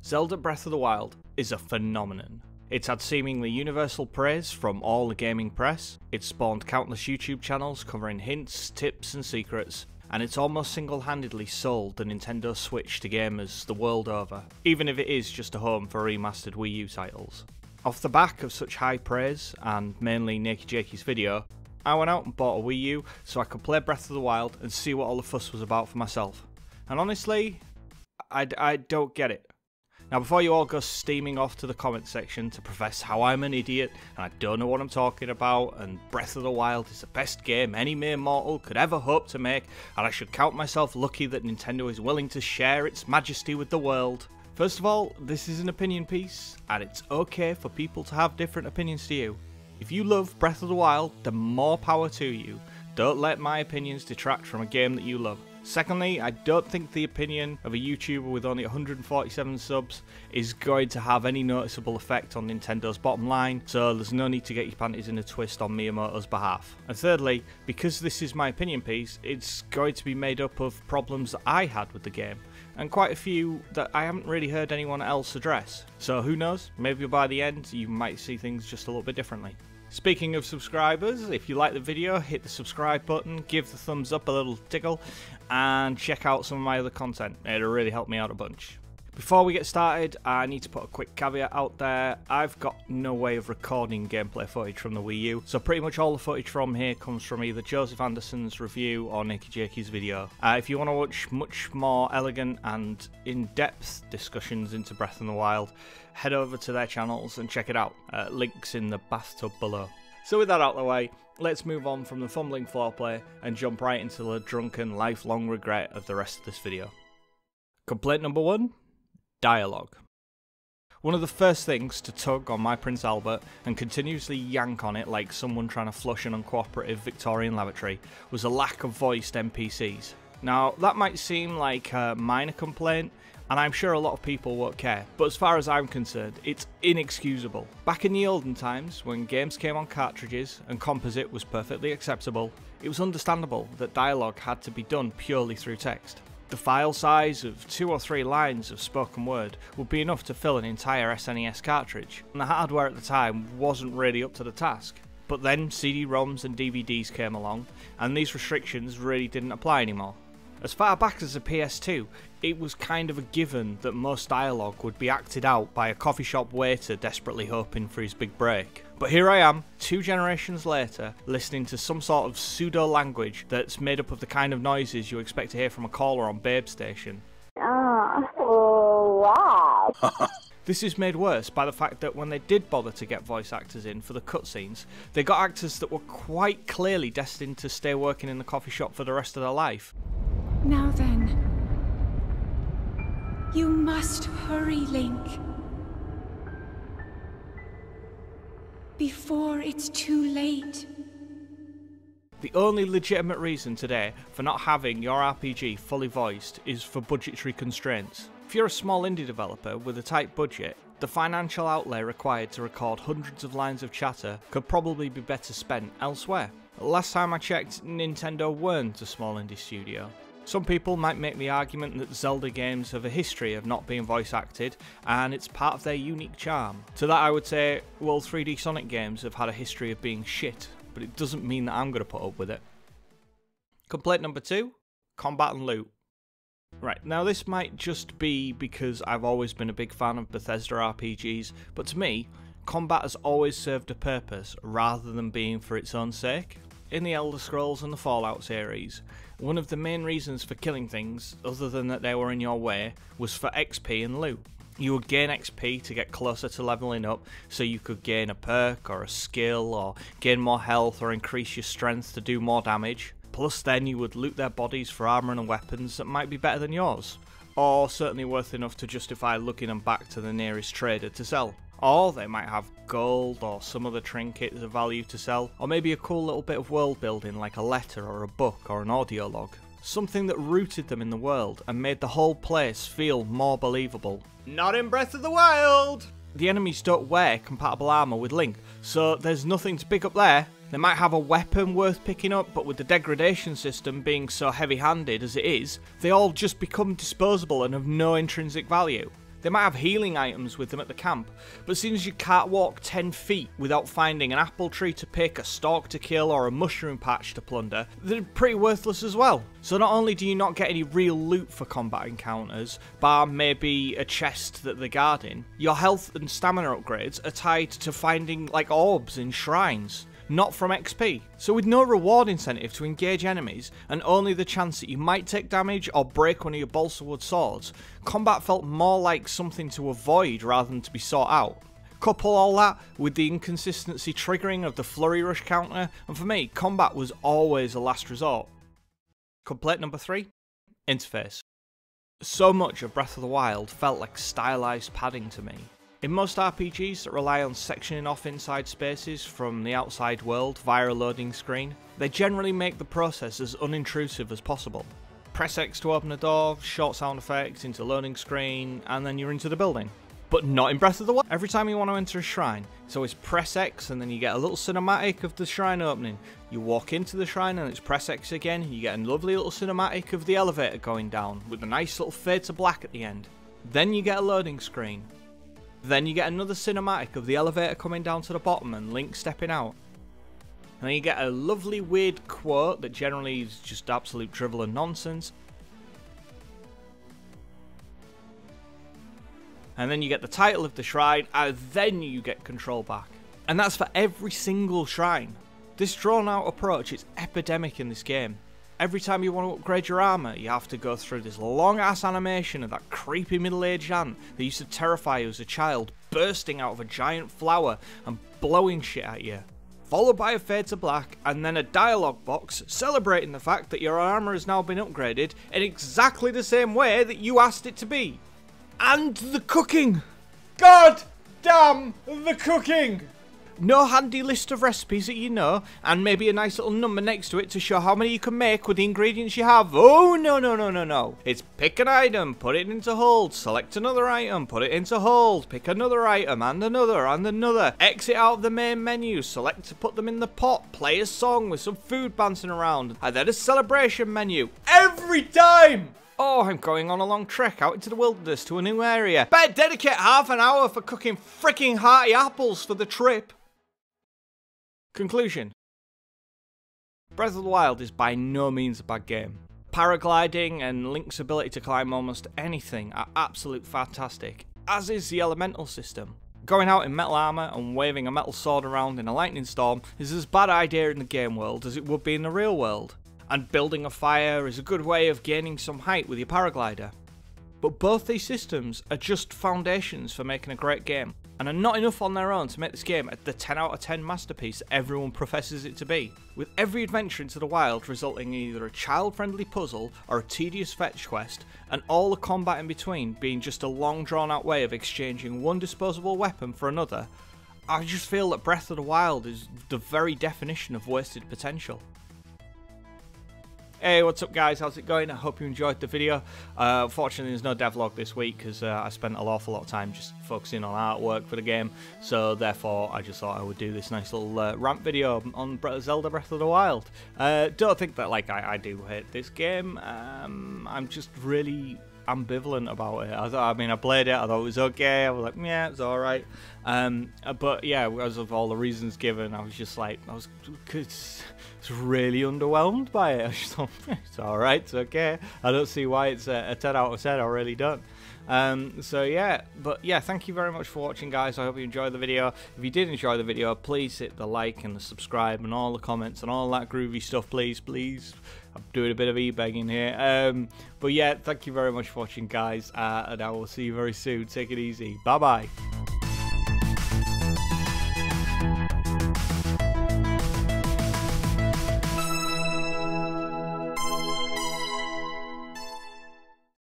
Zelda Breath of the Wild is a phenomenon. It's had seemingly universal praise from all the gaming press, it's spawned countless YouTube channels covering hints, tips and secrets, and it's almost single-handedly sold the Nintendo Switch to gamers the world over, even if it is just a home for remastered Wii U titles. Off the back of such high praise, and mainly Nakey Jakey's video, I went out and bought a Wii U so I could play Breath of the Wild and see what all the fuss was about for myself. And honestly, I don't get it. Now before you all go steaming off to the comment section to profess how I'm an idiot and I don't know what I'm talking about and Breath of the Wild is the best game any mere mortal could ever hope to make and I should count myself lucky that Nintendo is willing to share its majesty with the world. First of all, this is an opinion piece and it's okay for people to have different opinions to you. If you love Breath of the Wild, then more power to you. Don't let my opinions detract from a game that you love. Secondly, I don't think the opinion of a YouTuber with only 147 subs is going to have any noticeable effect on Nintendo's bottom line, so there's no need to get your panties in a twist on Miyamoto's behalf. And thirdly, because this is my opinion piece, it's going to be made up of problems that I had with the game, and quite a few that I haven't really heard anyone else address. So who knows, maybe by the end you might see things just a little bit differently. Speaking of subscribers, if you like the video, hit the subscribe button, give the thumbs up a little tickle, and check out some of my other content. It'll really help me out a bunch. Before we get started, I need to put a quick caveat out there. I've got no way of recording gameplay footage from the Wii U, so pretty much all the footage from here comes from either Joseph Anderson's review or Nakey Jakey's video. If you want to watch much more elegant and in-depth discussions into Breath of the Wild, head over to their channels and check it out. Links in the bathtub below. So with that out of the way, let's move on from the fumbling foreplay and jump right into the drunken lifelong regret of the rest of this video. Complaint number 1. Dialogue. One of the first things to tug on my Prince Albert and continuously yank on it like someone trying to flush an uncooperative Victorian lavatory was a lack of voiced NPCs. Now that might seem like a minor complaint, and I'm sure a lot of people won't care, but as far as I'm concerned, it's inexcusable. Back in the olden times, when games came on cartridges and composite was perfectly acceptable, it was understandable that dialogue had to be done purely through text. The file size of 2 or 3 lines of spoken word would be enough to fill an entire SNES cartridge, and the hardware at the time wasn't really up to the task. But then CD-ROMs and DVDs came along, and these restrictions really didn't apply anymore. As far back as the PS2, it was kind of a given that most dialogue would be acted out by a coffee shop waiter desperately hoping for his big break. But here I am, 2 generations later, listening to some sort of pseudo-language that's made up of the kind of noises you expect to hear from a caller on Babe Station. Oh, wow. This is made worse by the fact that when they did bother to get voice actors in for the cutscenes, they got actors that were quite clearly destined to stay working in the coffee shop for the rest of their life. Now then, you must hurry, Link, before it's too late. The only legitimate reason today for not having your RPG fully voiced is for budgetary constraints. If you're a small indie developer with a tight budget, the financial outlay required to record hundreds of lines of chatter could probably be better spent elsewhere. Last time I checked, Nintendo weren't a small indie studio. Some people might make the argument that Zelda games have a history of not being voice acted, and it's part of their unique charm. To that I would say, well, 3D Sonic games have had a history of being shit, but it doesn't mean that I'm going to put up with it. Complaint number 2, combat and loot. Right, now this might just be because I've always been a big fan of Bethesda RPGs, but to me, combat has always served a purpose rather than being for its own sake. In the Elder Scrolls and the Fallout series, one of the main reasons for killing things, other than that they were in your way, was for XP and loot. You would gain XP to get closer to leveling up, so you could gain a perk or a skill, or gain more health or increase your strength to do more damage. Plus then you would loot their bodies for armour and weapons that might be better than yours, or certainly worth enough to justify looking them back to the nearest trader to sell. Or they might have gold or some other trinkets of value to sell, or maybe a cool little bit of world building like a letter or a book or an audio log. Something that rooted them in the world and made the whole place feel more believable. Not in Breath of the Wild! The enemies don't wear compatible armour with Link, so there's nothing to pick up there. They might have a weapon worth picking up, but with the degradation system being so heavy-handed as it is, they all just become disposable and have no intrinsic value. They might have healing items with them at the camp, but as soon as you can't walk 10 feet without finding an apple tree to pick, a stalk to kill, or a mushroom patch to plunder, they're pretty worthless as well. So not only do you not get any real loot for combat encounters, bar maybe a chest that they're guarding, your health and stamina upgrades are tied to finding like orbs in shrines, not from XP. So with no reward incentive to engage enemies, and only the chance that you might take damage or break one of your balsa wood swords, combat felt more like something to avoid rather than to be sought out. Couple all that with the inconsistency triggering of the flurry rush counter, and for me, combat was always a last resort. Complaint number 3, interface. So much of Breath of the Wild felt like stylized padding to me. In most RPGs that rely on sectioning off inside spaces from the outside world via a loading screen, they generally make the process as unintrusive as possible. Press X to open a door, short sound effects into loading screen, and then you're into the building. But not in Breath of the Wild. Every time you want to enter a shrine, it's always press X and then you get a little cinematic of the shrine opening. You walk into the shrine and it's press X again, and you get a lovely little cinematic of the elevator going down with a nice little fade to black at the end. Then you get a loading screen. Then you get another cinematic of the elevator coming down to the bottom and Link stepping out. And then you get a lovely weird quote that generally is just absolute drivel and nonsense. And then you get the title of the shrine, and then you get control back. And that's for every single shrine. This drawn out approach is epidemic in this game. Every time you want to upgrade your armour, you have to go through this long ass animation of that creepy middle-aged ant that used to terrify you as a child, bursting out of a giant flower and blowing shit at you. Followed by a fade to black, and then a dialogue box celebrating the fact that your armour has now been upgraded in exactly the same way that you asked it to be. And the cooking! God damn the cooking! No handy list of recipes that you know, and maybe a nice little number next to it to show how many you can make with the ingredients you have. Oh, no. It's pick an item, put it into hold, select another item, put it into hold, pick another item, and another. Exit out of the main menu, select to put them in the pot, play a song with some food bouncing around, and then a celebration menu. Every time! Oh, I'm going on a long trek out into the wilderness to a new area. Better dedicate half an hour for cooking freaking hearty apples for the trip. Conclusion. Breath of the Wild is by no means a bad game. Paragliding and Link's ability to climb almost anything are absolute fantastic, as is the elemental system. Going out in metal armour and waving a metal sword around in a lightning storm is as bad idea in the game world as it would be in the real world. And building a fire is a good way of gaining some height with your paraglider. But both these systems are just foundations for making a great game, and are not enough on their own to make this game the 10 out of 10 masterpiece everyone professes it to be, with every adventure into the wild resulting in either a child-friendly puzzle or a tedious fetch quest, and all the combat in between being just a long drawn out way of exchanging one disposable weapon for another. I just feel that Breath of the Wild is the very definition of wasted potential. Hey, what's up guys, how's it going? I hope you enjoyed the video. Fortunately there's no devlog this week because I spent an awful lot of time just focusing on artwork for the game, so therefore I just thought I would do this nice little rant video on Zelda Breath of the Wild. Don't think that like I do hate this game. I'm just really ambivalent about it. I mean I played it, I thought it was okay, I was like yeah, it's alright. But yeah, as of all the reasons given, I was just like, I was really underwhelmed by it. I just thought, it's alright, it's okay. I don't see why it's a 10 out of 10, I really don't. So yeah, but yeah, thank you very much for watching guys. I hope you enjoyed the video. If you did enjoy the video, please hit the like and the subscribe and all the comments and all that groovy stuff, please. I'm doing a bit of e-begging here. But yeah, thank you very much for watching guys, and I will see you very soon. Take it easy. Bye bye.